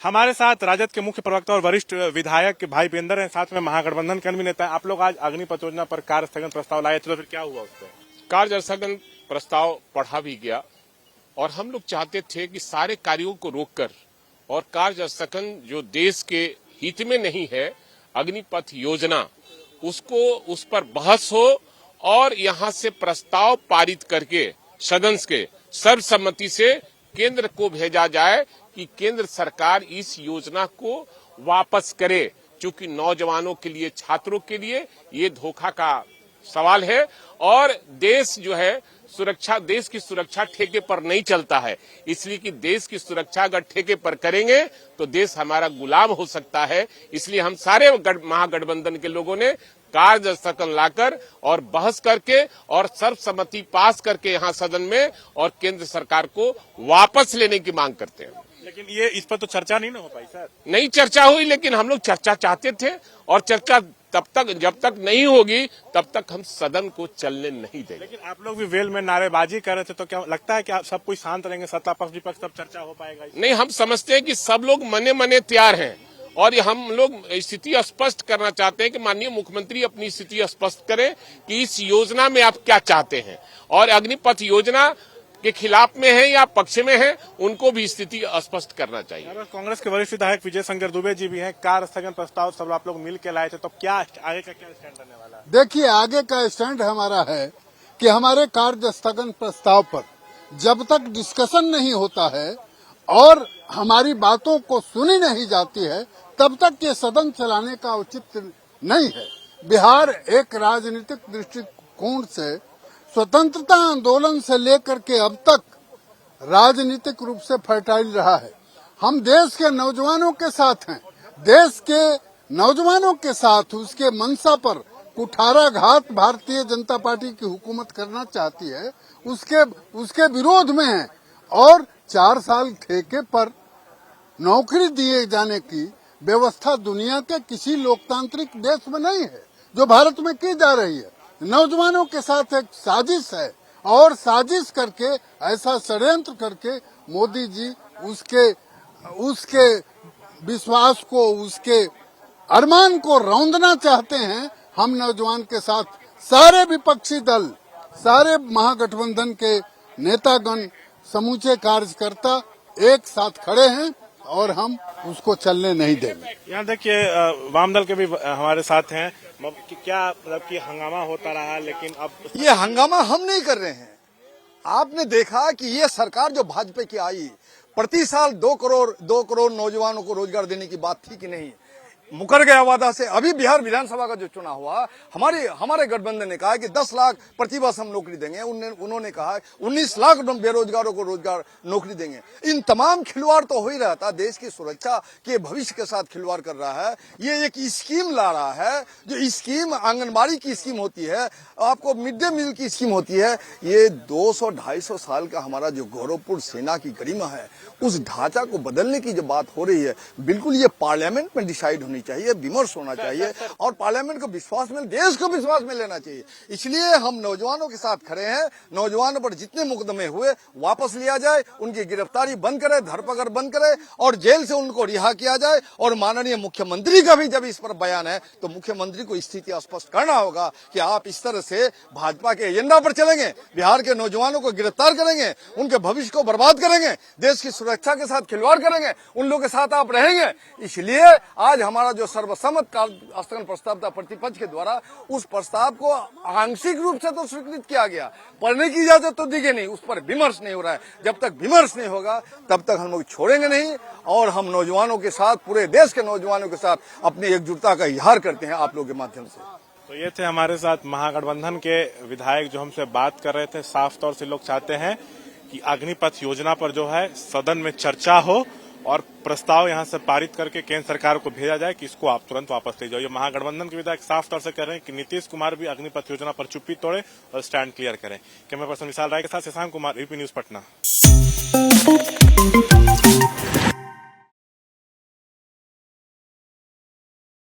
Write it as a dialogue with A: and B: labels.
A: हमारे साथ राजद के मुख्य प्रवक्ता और वरिष्ठ विधायक भाई वीरेंद्र हैं, साथ में महागठबंधन के अन्य नेता हैं। आप लोग आज अग्निपथ योजना पर कार्य स्थगन प्रस्ताव लाए थे, तो फिर क्या हुआ उस पर?
B: कार्य स्थगन प्रस्ताव पढ़ा भी गया और हम लोग चाहते थे कि सारे कार्यों को रोककर और कार्य स्थगन जो देश के हित में नहीं है, अग्निपथ योजना, उस पर बहस हो और यहां से प्रस्ताव पारित करके सदन के सर्वसम्मति से केंद्र को भेजा जाए कि केंद्र सरकार इस योजना को वापस करे, क्योंकि नौजवानों के लिए, छात्रों के लिए ये धोखा का सवाल है और देश जो है देश की सुरक्षा ठेके पर नहीं चलता है। इसलिए कि देश की सुरक्षा अगर ठेके पर करेंगे तो देश हमारा गुलाम हो सकता है। इसलिए हम सारे महागठबंधन के लोगों ने कार्य स्थगन लाकर और बहस करके और सर्वसम्मति पास करके यहाँ सदन में और केंद्र सरकार को वापस लेने की मांग करते हैं।
A: लेकिन ये इस पर तो चर्चा नहीं ना हो पाई सर।
B: नहीं चर्चा हुई, लेकिन हम लोग चर्चा चाहते थे और चर्चा जब तक नहीं होगी तब तक हम सदन को चलने नहीं देंगे।
A: लेकिन आप लोग भी वेल में नारेबाजी कर रहे थे, तो क्या लगता है कि आप सब कुछ शांत रहेंगे, सत्ता पक्ष विपक्ष तब चर्चा हो पाएगा?
B: नहीं, हम समझते हैं कि सब लोग मने तैयार हैं और हम लोग स्थिति स्पष्ट करना चाहते हैं कि माननीय मुख्यमंत्री अपनी स्थिति स्पष्ट करें कि इस योजना में आप क्या चाहते हैं और अग्निपथ योजना के खिलाफ में है या पक्ष में है, उनको भी स्थिति स्पष्ट करना चाहिए।
A: कांग्रेस के वरिष्ठ विधायक विजय शंकर दुबे जी भी हैं, कार्य स्थगन प्रस्ताव सब आप लोग मिल के लाए थे, तो क्या आगे का क्या स्टैंड रहने वाला है?
C: देखिए, आगे का स्टैंड हमारा है कि हमारे कार्य स्थगन प्रस्ताव पर जब तक डिस्कशन नहीं होता है और हमारी बातों को सुनी नहीं जाती है, तब तक ये सदन चलाने का उचित नहीं है। बिहार एक राजनीतिक दृष्टिकोण से स्वतंत्रता आंदोलन से लेकर के अब तक राजनीतिक रूप से फर्टाइल रहा है। हम देश के नौजवानों के साथ हैं, देश के नौजवानों के साथ उसके मंशा पर कुठाराघात भारतीय जनता पार्टी की हुकूमत करना चाहती है, उसके विरोध में है और 4 साल ठेके पर नौकरी दिए जाने की व्यवस्था दुनिया के किसी लोकतांत्रिक देश में नहीं है, जो भारत में की जा रही है। नौजवानों के साथ एक साजिश है और साजिश करके, ऐसा षड्यंत्र करके मोदी जी उसके विश्वास को, उसके अरमान को रौंदना चाहते हैं। हम नौजवान के साथ सारे विपक्षी दल, सारे महागठबंधन के नेतागण, समूचे कार्यकर्ता एक साथ खड़े हैं और हम उसको चलने नहीं देंगे।
A: यहाँ देखिए, वामदल के भी हमारे साथ हैं। क्या मतलब कि हंगामा होता रहा, लेकिन अब
D: ये हंगामा हम नहीं कर रहे हैं। आपने देखा कि ये सरकार जो भाजपा की आई, प्रति साल 2 करोड़ नौजवानों को रोजगार देने की बात थी कि नहीं? मुकर गया वादा से। अभी बिहार विधानसभा का जो चुनाव हुआ, हमारे गठबंधन ने कहा कि 10 लाख प्रति वर्ष हम नौकरी देंगे। उन्होंने कहा 19 लाख बेरोजगारों को रोजगार नौकरी देंगे। इन तमाम खिलवाड़ तो हो ही रहा था। देश की सुरक्षा के भविष्य के साथ खिलवाड़ कर रहा है। ये एक स्कीम ला रहा है, जो स्कीम आंगनबाड़ी की स्कीम होती है, आपको मिड डे मील की स्कीम होती है। ये 200-250 साल का हमारा जो गौरवपूर्ण सेना की गरिमा है, उस ढांचा को बदलने की जो बात हो रही है, बिल्कुल ये पार्लियामेंट में डिसाइड होनी चाहिए, विमर्श होना चाहिए और पार्लियामेंट को विश्वास में, देश को विश्वास में लेना चाहिए। इसलिए हम नौजवानों के साथ खड़े हैं। नौजवानों पर जितने मुकदमे हुए वापस लिया जाए, उनकी गिरफ्तारी बंद करे, धरपकड़ बंद करे और जेल से उनको रिहा किया जाए। और माननीय मुख्यमंत्री का भी जब इस पर बयान है, तो मुख्यमंत्री को स्थिति स्पष्ट करना होगा कि आप इस तरह से भाजपा के एजेंडा पर चलेंगे, बिहार के नौजवानों को गिरफ्तार करेंगे, उनके भविष्य को बर्बाद करेंगे, देश की सुरक्षा के साथ खिलवाड़ करेंगे, उन लोगों के साथ आप रहेंगे। इसलिए आज हमारा जो सर्वसम्मत कार्य स्थगन प्रस्ताव था प्रतिपक्ष के द्वारा, उस प्रस्ताव को आंशिक रूप से तो स्वीकृत किया गया, पढ़ने की इजाजत तो दी गई नहीं, उस पर विमर्श नहीं हो रहा है। जब तक विमर्श नहीं होगा तब तक हम लोग छोड़ेंगे नहीं और हम नौजवानों के साथ, पूरे देश के नौजवानों के साथ अपनी एकजुटता का इजहार करते हैं आप लोगों के माध्यम से।
A: तो ये थे हमारे साथ महागठबंधन के विधायक जो हमसे बात कर रहे थे। साफ तौर से लोग चाहते हैं कि अग्निपथ योजना पर जो है सदन में चर्चा हो और प्रस्ताव यहां से पारित करके केंद्र सरकार को भेजा जाए कि इसको आप तुरंत वापस ले जाओ। ये महागठबंधन के विधायक साफ तौर से कह रहे हैं कि नीतीश कुमार भी अग्निपथ योजना पर चुप्पी तोड़े और स्टैंड क्लियर करें। कैमरा पर्सन विशाल राय के साथ शशांक कुमार, यूपी न्यूज पटना।